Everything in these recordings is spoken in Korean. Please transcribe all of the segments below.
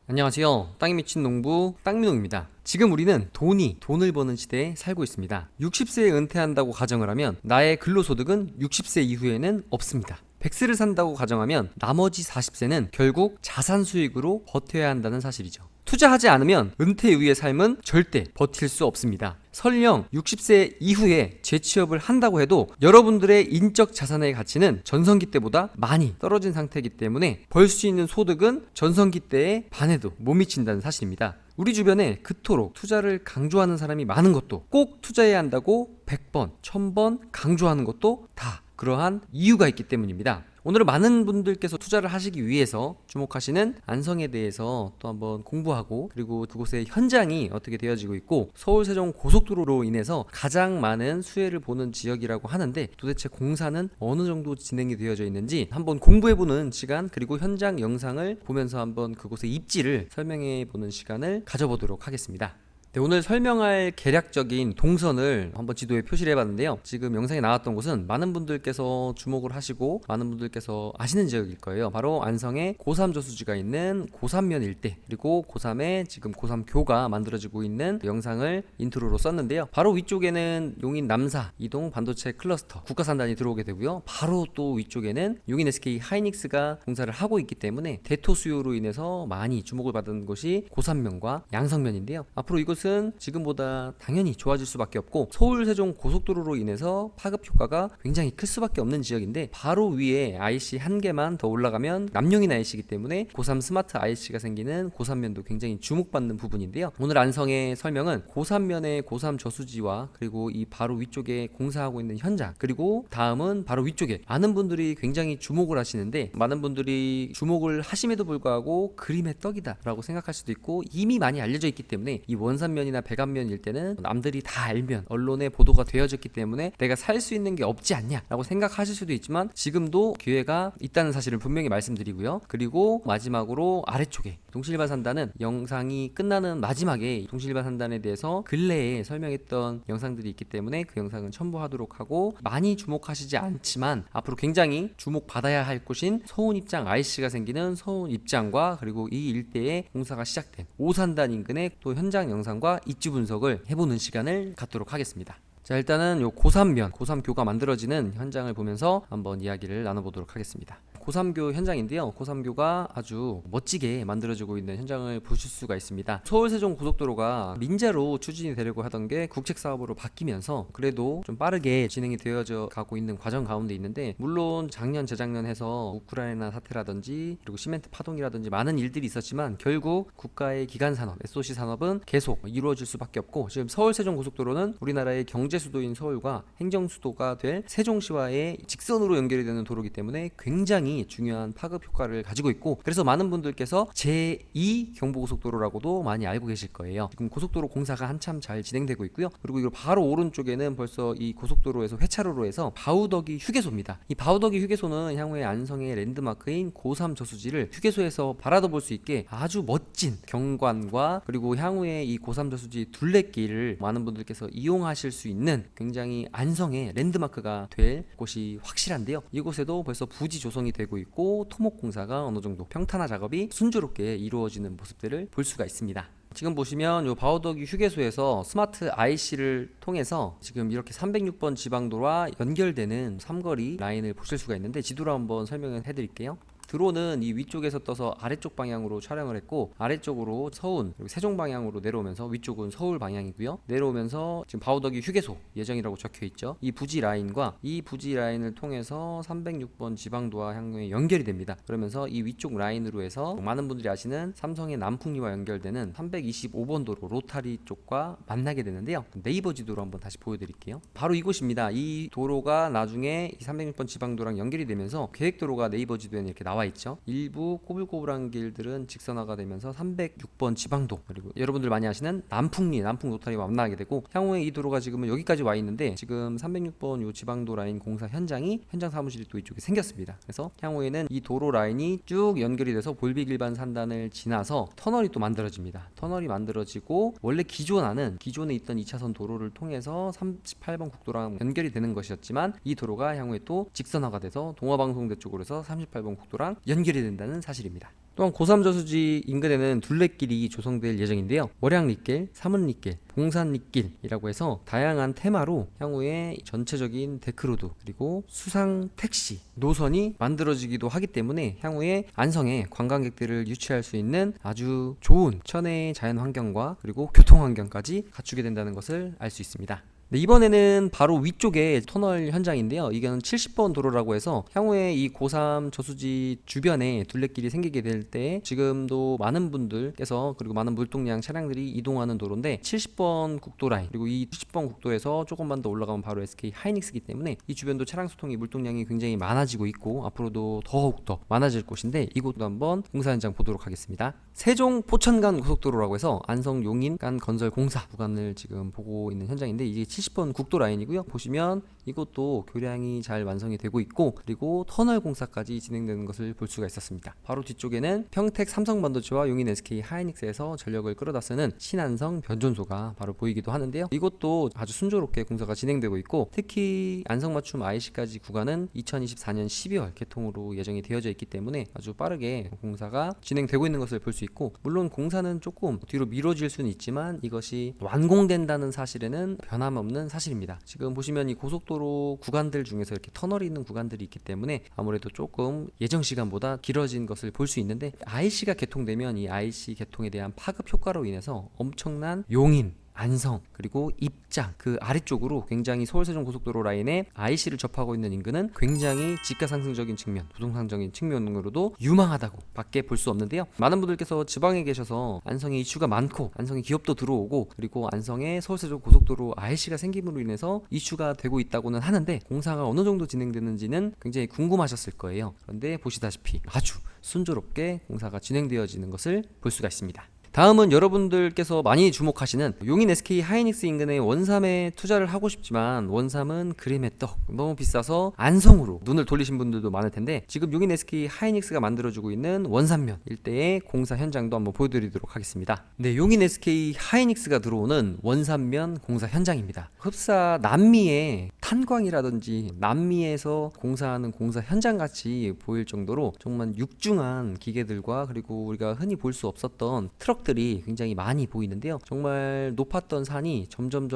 안녕하세요. 땅에 미친 농부 땅민홍입니다. 지금 우리는 돈을 버는 시대에 살고 있습니다. 60세에 은퇴한다고 가정을 하면 나의 근로소득은 60세 이후에는 없습니다. 100세를 산다고 가정하면 나머지 40세는 결국 자산 수익으로 버텨야 한다는 사실이죠. 투자하지 않으면 은퇴 이후의 삶은 절대 버틸 수 없습니다. 설령 60세 이후에 재취업을 한다고 해도 여러분들의 인적 자산의 가치는 전성기 때보다 많이 떨어진 상태이기 때문에 벌 수 있는 소득은 전성기 때의 반에도 못 미친다는 사실입니다. 우리 주변에 그토록 투자를 강조하는 사람이 많은 것도 꼭 투자해야 한다고 100번, 1000번 강조하는 것도 다 그러한 이유가 있기 때문입니다. 오늘은 많은 분들께서 투자를 하시기 위해서 주목하시는 안성에 대해서 또 한번 공부하고, 그리고 그곳의 현장이 어떻게 되어지고 있고 서울 세종 고속도로로 인해서 가장 많은 수혜를 보는 지역이라고 하는데 도대체 공사는 어느 정도 진행이 되어져 있는지 한번 공부해보는 시간, 그리고 현장 영상을 보면서 한번 그곳의 입지를 설명해보는 시간을 가져보도록 하겠습니다. 네, 오늘 설명할 계략적인 동선을 한번 지도에 표시를 해봤는데요. 지금 영상에 나왔던 곳은 많은 분들께서 주목을 하시고 많은 분들께서 아시는 지역일 거예요. 바로 안성에 고3 저수지가 있는 고3면 일대, 그리고 고3에 지금 고3교가 만들어지고 있는 영상을 인트로로 썼는데요. 바로 위쪽에는 용인 남사 이동 반도체 클러스터 국가산단이 들어오게 되고요. 바로 또 위쪽에는 용인 SK 하이닉스가 공사를 하고 있기 때문에 대토 수요로 인해서 많이 주목을 받은 곳이 고3면과 양성면인데요. 앞으로 이곳은 지금보다 당연히 좋아질 수밖에 없고 서울 세종 고속도로로 인해서 파급 효과가 굉장히 클 수밖에 없는 지역인데, 바로 위에 IC 한 개만 더 올라가면 남용인 IC이기 때문에 고3 스마트 IC가 생기는 고3면도 굉장히 주목받는 부분인데요. 오늘 안성의 설명은 고3면의 고3 저수지와 그리고 이 바로 위쪽에 공사하고 있는 현장, 그리고 다음은 바로 위쪽에 많은 분들이 굉장히 주목을 하시는데, 많은 분들이 주목을 하심에도 불구하고 그림의 떡이다 라고 생각할 수도 있고 이미 많이 알려져 있기 때문에 이 원산면이나 백안면일 때는 남들이 다 알면 언론에 보도가 되어졌기 때문에 내가 살 수 있는 게 없지 않냐 라고 생각하실 수도 있지만 지금도 기회가 있다는 사실을 분명히 말씀드리고요. 그리고 마지막으로 아래쪽에 동실반 산단은 영상이 끝나는 마지막에 동실반 산단에 대해서 근래에 설명했던 영상들이 있기 때문에 그 영상은 첨부하도록 하고, 많이 주목하시지 않지만 앞으로 굉장히 주목받아야 할 곳인 서운 입장 IC가 생기는 서운 입장과 그리고 이 일대에 공사가 시작된 오산단 인근의 또 현장 영상과 입지 분석을 해보는 시간을 갖도록 하겠습니다. 자, 일단은 요 고3면, 고3교가 만들어지는 현장을 보면서 한번 이야기를 나눠보도록 하겠습니다. 고3교 현장인데요. 고3교가 아주 멋지게 만들어지고 있는 현장을 보실 수가 있습니다. 서울 세종 고속도로가 민자로 추진이 되려고 하던 게 국책 사업으로 바뀌면서 그래도 좀 빠르게 진행이 되어져 가고 있는 과정 가운데 있는데, 물론 작년 재작년 해서 우크라이나 사태라든지 그리고 시멘트 파동이라든지 많은 일들이 있었지만 결국 국가의 기간 산업, SOC 산업은 계속 이루어질 수밖에 없고, 지금 서울 세종 고속도로는 우리나라의 경제 수도인 서울과 행정 수도가 될 세종시와의 직선으로 연결이 되는 도로이기 때문에 굉장히 중요한 파급 효과를 가지고 있고, 그래서 많은 분들께서 제2 경부고속도로라고도 많이 알고 계실 거예요. 지금 고속도로 공사가 한참 잘 진행되고 있고요. 그리고 이 바로 오른쪽에는 벌써 이 고속도로에서 회차로로 해서 바우더기 휴게소입니다. 이 바우더기 휴게소는 향후에 안성의 랜드마크인 고3 저수지를 휴게소에서 바라다 볼 수 있게 아주 멋진 경관과 그리고 향후에 이 고3 저수지 둘레길을 많은 분들께서 이용하실 수 있는 굉장히 안성의 랜드마크가 될 곳이 확실한데요. 이곳에도 벌써 부지 조성이 되고 있고 토목 공사가 어느 정도 평탄화 작업이 순조롭게 이루어지는 모습들을 볼 수가 있습니다. 지금 보시면 요 바우더기 휴게소에서 스마트 IC를 통해서 지금 이렇게 306번 지방도로와 연결되는 삼거리 라인을 보실 수가 있는데, 지도로 한번 설명을 해드릴게요. 드론은 이 위쪽에서 떠서 아래쪽 방향으로 촬영을 했고, 아래쪽으로 서운 그리고 세종 방향으로 내려오면서 위쪽은 서울 방향이고요. 내려오면서 지금 바우더기 휴게소 예정이라고 적혀 있죠. 이 부지 라인과 이 부지 라인을 통해서 306번 지방도와 향후에 연결이 됩니다. 그러면서 이 위쪽 라인으로 해서 많은 분들이 아시는 삼성의 남풍리와 연결되는 325번 도로 로타리 쪽과 만나게 되는데요. 네이버 지도로 한번 다시 보여드릴게요. 바로 이곳입니다. 이 도로가 나중에 이 306번 지방도랑 연결이 되면서 계획도로가 네이버 지도에는 이렇게 나와 있죠. 일부 꼬불꼬불한 길들은 직선화가 되면서 306번 지방도, 그리고 여러분들 많이 아시는 남풍리, 남풍 로타리와 만나게 되고, 향후에 이 도로가 지금은 여기까지 와 있는데 지금 306번 요 지방도 라인 공사 현장이 현장 사무실이 또 이쪽에 생겼습니다. 그래서 향후에는 이 도로 라인이 쭉 연결이 돼서 볼빅일반 산단을 지나서 터널이 또 만들어집니다. 터널이 만들어지고 원래 기존에 있던 2차선 도로를 통해서 38번 국도랑 연결이 되는 것이었지만 이 도로가 향후에 또 직선화가 돼서 동화방송대 쪽으로 해서 38번 국도랑 고속도로랑 연결이 된다는 사실입니다. 또한 고3 저수지 인근에는 둘레길이 조성될 예정인데요. 월양리길, 사문리길, 봉산리길이라고 해서 다양한 테마로 향후에 전체적인 데크로드 그리고 수상 택시 노선이 만들어지기도 하기 때문에 향후에 안성에 관광객들을 유치할 수 있는 아주 좋은 천혜의 자연 환경과 그리고 교통 환경까지 갖추게 된다는 것을 알 수 있습니다. 네, 이번에는 바로 위쪽에 터널 현장인데요. 이건 70번 도로라고 해서 향후에 이 고3 저수지 주변에 둘레길이 생기게 될 때 지금도 많은 분들께서 그리고 많은 물동량 차량들이 이동하는 도로인데 70번 국도 라인 그리고 이 70번 국도에서 조금만 더 올라가면 바로 SK 하이닉스이기 때문에 이 주변도 차량 소통이 물동량이 굉장히 많아지고 있고 앞으로도 더욱더 많아질 곳인데 이곳도 한번 공사 현장 보도록 하겠습니다. 세종 포천 간 고속도로라고 해서 안성 용인 간 건설 공사 구간을 지금 보고 있는 현장인데 이게 70번 국도 라인이고요. 보시면 이것도 교량이 잘 완성이 되고 있고 그리고 터널 공사까지 진행되는 것을 볼 수가 있었습니다. 바로 뒤쪽에는 평택 삼성반도체와 용인 SK 하이닉스에서 전력을 끌어다 쓰는 신안성 변전소가 바로 보이기도 하는데요. 이것도 아주 순조롭게 공사가 진행되고 있고 특히 안성맞춤 IC까지 구간은 2024년 12월 개통으로 예정이 되어져 있기 때문에 아주 빠르게 공사가 진행되고 있는 것을 볼 수 있고 물론 공사는 조금 뒤로 미뤄질 수는 있지만 이것이 완공된다는 사실에는 변함없는 사실입니다. 지금 보시면 이 고속도로 구간들 중에서 이렇게 터널이 있는 구간들이 있기 때문에 아무래도 조금 예정 시간보다 길어진 것을 볼 수 있는데 IC가 개통되면 이 IC 개통에 대한 파급 효과로 인해서 엄청난 용인 안성 그리고 입장 그 아래쪽으로 굉장히 서울세종 고속도로 라인에 IC를 접하고 있는 인근은 굉장히 지가 상승적인 측면 부동산적인 측면으로도 유망하다고 밖에 볼 수 없는데요. 많은 분들께서 지방에 계셔서 안성에 이슈가 많고 안성에 기업도 들어오고 그리고 안성에 서울세종 고속도로 IC가 생김으로 인해서 이슈가 되고 있다고는 하는데 공사가 어느 정도 진행되는지는 굉장히 궁금하셨을 거예요. 그런데 보시다시피 아주 순조롭게 공사가 진행되어지는 것을 볼 수가 있습니다. 다음은 여러분들께서 많이 주목하시는 용인 SK 하이닉스 인근의 원삼에 투자를 하고 싶지만 원삼은 그림의 떡 너무 비싸서 안성으로 눈을 돌리신 분들도 많을 텐데 지금 용인 SK 하이닉스가 만들어주고 있는 원삼면 일대의 공사 현장도 한번 보여드리도록 하겠습니다. 네, 용인 SK 하이닉스가 들어오는 원삼면 공사 현장입니다. 흡사 남미의 탄광이라든지 남미에서 공사하는 공사 현장 같이 보일 정도로 정말 육중한 기계들과 그리고 우리가 흔히 볼 수 없었던 트럭들이 굉장히 많이 보이는데요. 정말 높았던 산이 점점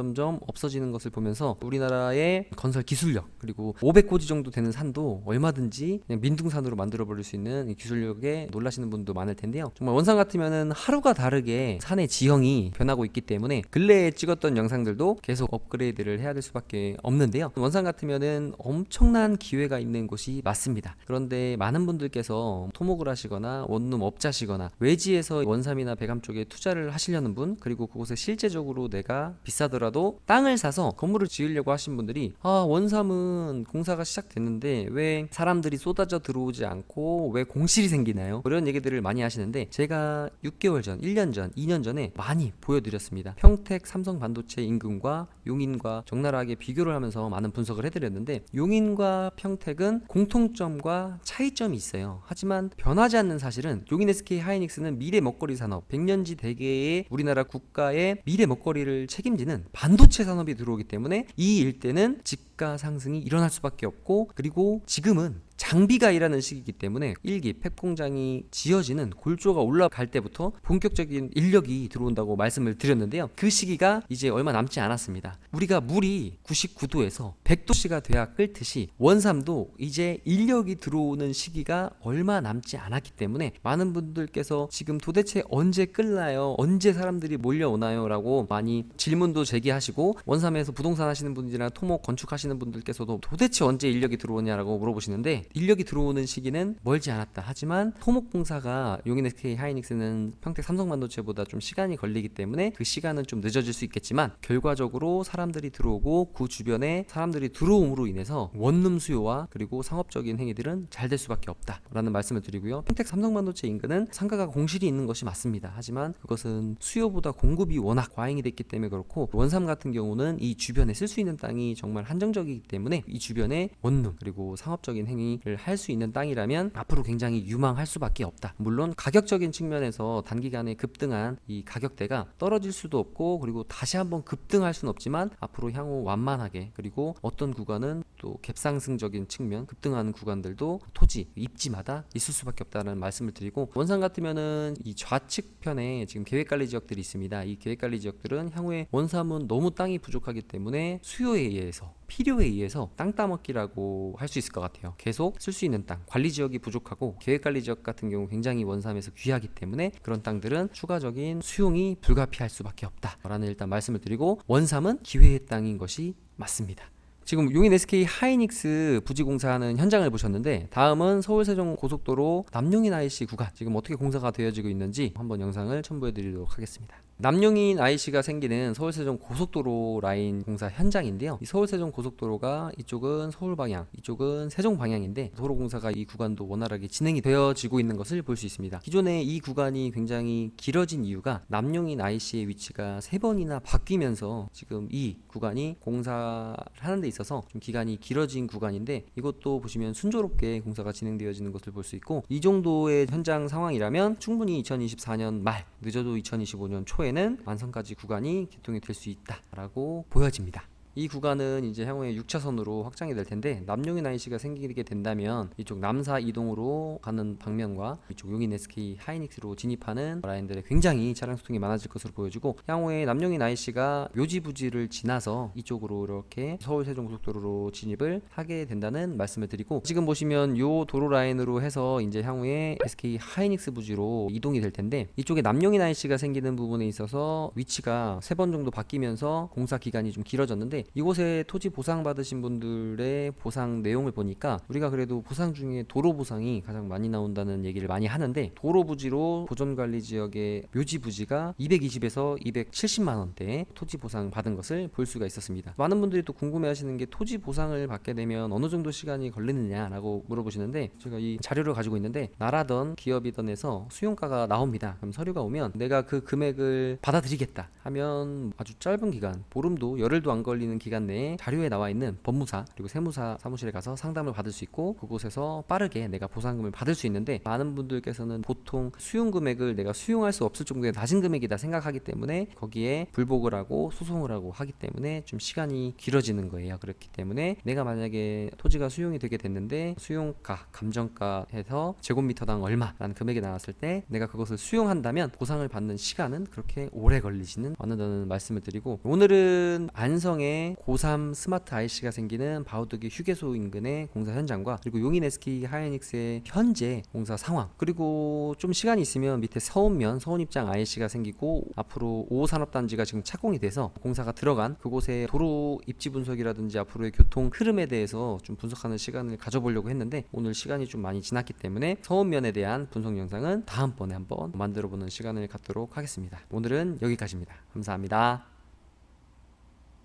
없어지는 것을 보면서 우리나라의 건설 기술력 그리고 500고지 정도 되는 산도 얼마든지 그냥 민둥산으로 만들어 버릴 수 있는 기술력에 놀라시는 분도 많을 텐데요. 정말 원산 같으면은 하루가 다르게 산의 지형이 변하고 있기 때문에 근래에 찍었던 영상들도 계속 업그레이드를 해야 될 수밖에 없는데요. 원산 같으면은 엄청난 기회가 있는 곳이 맞습니다. 그런데 많은 분들께서 토목을 하시거나 원룸 업자시거나 외지에서 원삼이나 배감 쪽에 투자를 하시려는 분 그리고 그곳에 실제적으로 내가 비싸더라도 땅을 사서 건물을 지으려고 하신 분들이 원삼은 공사가 시작됐는데 왜 사람들이 쏟아져 들어오지 않고 왜 공실이 생기나요? 이런 얘기들을 많이 하시는데 제가 6개월 전, 1년 전, 2년 전에 많이 보여드렸습니다. 평택 삼성반도체 인근과 용인과 적나라하게 비교를 하면서 많은 분석을 해드렸는데 용인과 평택은 공통점과 차이점이 있어요. 하지만 변하지 않는 사실은 용인 SK 하이닉스는 미래 먹거리 산업 100년지 대계의 우리나라 국가의 미래 먹거리를 책임지는 반도체 산업이 들어오기 때문에 이 일대는 집가 상승이 일어날 수밖에 없고 그리고 지금은 장비가 일하는 시기이기 때문에 1기 팹 공장이 지어지는 골조가 올라갈 때부터 본격적인 인력이 들어온다고 말씀을 드렸는데요. 그 시기가 이제 얼마 남지 않았습니다. 우리가 물이 99도에서 100도씨가 돼야 끓듯이 원삼도 이제 인력이 들어오는 시기가 얼마 남지 않았기 때문에 많은 분들께서 지금 도대체 언제 끓나요? 언제 사람들이 몰려오나요? 라고 많이 질문도 제기하시고 원삼에서 부동산 하시는 분들이나 토목 건축하시는 분들께서도 도대체 언제 인력이 들어오냐라고 물어보시는데 인력이 들어오는 시기는 멀지 않았다. 하지만 토목공사가 용인 SK 하이닉스는 평택 삼성반도체보다 좀 시간이 걸리기 때문에 그 시간은 좀 늦어질 수 있겠지만 결과적으로 사람들이 들어오고 그 주변에 사람들이 들어옴으로 인해서 원룸 수요와 그리고 상업적인 행위들은 잘 될 수밖에 없다라는 말씀을 드리고요. 평택 삼성반도체 인근은 상가가 공실이 있는 것이 맞습니다. 하지만 그것은 수요보다 공급이 워낙 과잉이 됐기 때문에 그렇고 원삼 같은 경우는 이 주변에 쓸 수 있는 땅이 정말 한정적이기 때문에 이 주변에 원룸 그리고 상업적인 행위 정리를 할 수 있는 땅이라면 앞으로 굉장히 유망할 수밖에 없다. 물론 가격적인 측면에서 단기간에 급등한 이 가격대가 떨어질 수도 없고, 그리고 다시 한번 급등할 수는 없지만 앞으로 향후 완만하게, 그리고 어떤 구간은 또 갭상승적인 측면, 급등하는 구간들도 토지 입지마다 있을 수밖에 없다는 말씀을 드리고, 원산 같으면은 이 좌측편에 지금 계획관리 지역들이 있습니다. 이 계획관리 지역들은 향후에 원삼은 너무 땅이 부족하기 때문에 수요에 의해서, 필요에 의해서 땅 따먹기라고 할 수 있을 것 같아요. 계속 쓸 수 있는 땅, 관리 지역이 부족하고 계획관리 지역 같은 경우 굉장히 원삼에서 귀하기 때문에 그런 땅들은 추가적인 수용이 불가피할 수밖에 없다라는 일단 말씀을 드리고, 원삼은 기회의 땅인 것이 맞습니다. 지금 용인 SK 하이닉스 부지 공사하는 현장을 보셨는데, 다음은 서울 세종 고속도로 남용인 IC 구간 지금 어떻게 공사가 되어지고 있는지 한번 영상을 첨부해 드리도록 하겠습니다. 남용인 IC가 생기는 서울 세종 고속도로 라인 공사 현장인데요. 이 서울 세종 고속도로가 이쪽은 서울 방향, 이쪽은 세종 방향인데 도로 공사가 이 구간도 원활하게 진행이 되어지고 있는 것을 볼 수 있습니다. 기존에 이 구간이 굉장히 길어진 이유가 남용인 IC의 위치가 3번이나 바뀌면서 지금 이 구간이 공사를 하는 데 있어서 좀 기간이 길어진 구간인데, 이것도 보시면 순조롭게 공사가 진행되어지는 것을 볼 수 있고, 이 정도의 현장 상황이라면 충분히 2024년 말, 늦어도 2025년 초에는 완성까지 구간이 개통이 될 수 있다라고 보여집니다. 이 구간은 이제 향후에 6차선으로 확장이 될 텐데, 남용인 IC가 생기게 된다면 이쪽 남사 이동으로 가는 방면과 이쪽 용인 SK 하이닉스로 진입하는 라인들에 굉장히 차량 소통이 많아질 것으로 보여지고, 향후에 남용인 IC가 묘지 부지를 지나서 이쪽으로 이렇게 서울 세종 고속도로로 진입을 하게 된다는 말씀을 드리고, 지금 보시면 요 도로 라인으로 해서 이제 향후에 SK 하이닉스 부지로 이동이 될 텐데, 이쪽에 남용인 IC가 생기는 부분에 있어서 위치가 3번 정도 바뀌면서 공사 기간이 좀 길어졌는데, 이곳에 토지 보상 받으신 분들의 보상 내용을 보니까 우리가 그래도 보상 중에 도로 보상이 가장 많이 나온다는 얘기를 많이 하는데, 도로 부지로 보존관리 지역의 묘지 부지가 220에서 270만 원대 토지 보상 받은 것을 볼 수가 있었습니다. 많은 분들이 또 궁금해하시는 게 토지 보상을 받게 되면 어느 정도 시간이 걸리느냐라고 물어보시는데, 제가 이 자료를 가지고 있는데 나라던 기업이던 에서 수용가가 나옵니다. 그럼 서류가 오면 내가 그 금액을 받아들이겠다 하면 아주 짧은 기간, 보름도 열흘도 안 걸리는 기간 내에 자료에 나와 있는 법무사 그리고 세무사 사무실에 가서 상담을 받을 수 있고, 그곳에서 빠르게 내가 보상금을 받을 수 있는데, 많은 분들께서는 보통 수용 금액을 내가 수용할 수 없을 정도의 낮은 금액이다 생각하기 때문에 거기에 불복을 하고 소송을 하고 하기 때문에 좀 시간이 길어지는 거예요. 그렇기 때문에 내가 만약에 토지가 수용이 되게 됐는데 수용가, 감정가 해서 제곱미터당 얼마라는 금액이 나왔을 때 내가 그것을 수용한다면 보상을 받는 시간은 그렇게 오래 걸리지는 않는다는 말씀을 드리고, 오늘은 안성에 고3 스마트 IC가 생기는 바우드기 휴게소 인근의 공사 현장과, 그리고 용인 SK 하이닉스의 현재 공사 상황, 그리고 좀 시간이 있으면 밑에 서운면 서운입장 IC가 생기고, 앞으로 5호 산업단지가 지금 착공이 돼서 공사가 들어간 그곳의 도로 입지 분석이라든지 앞으로의 교통 흐름에 대해서 좀 분석하는 시간을 가져보려고 했는데, 오늘 시간이 좀 많이 지났기 때문에 서운면에 대한 분석 영상은 다음번에 한번 만들어보는 시간을 갖도록 하겠습니다. 오늘은 여기까지입니다. 감사합니다.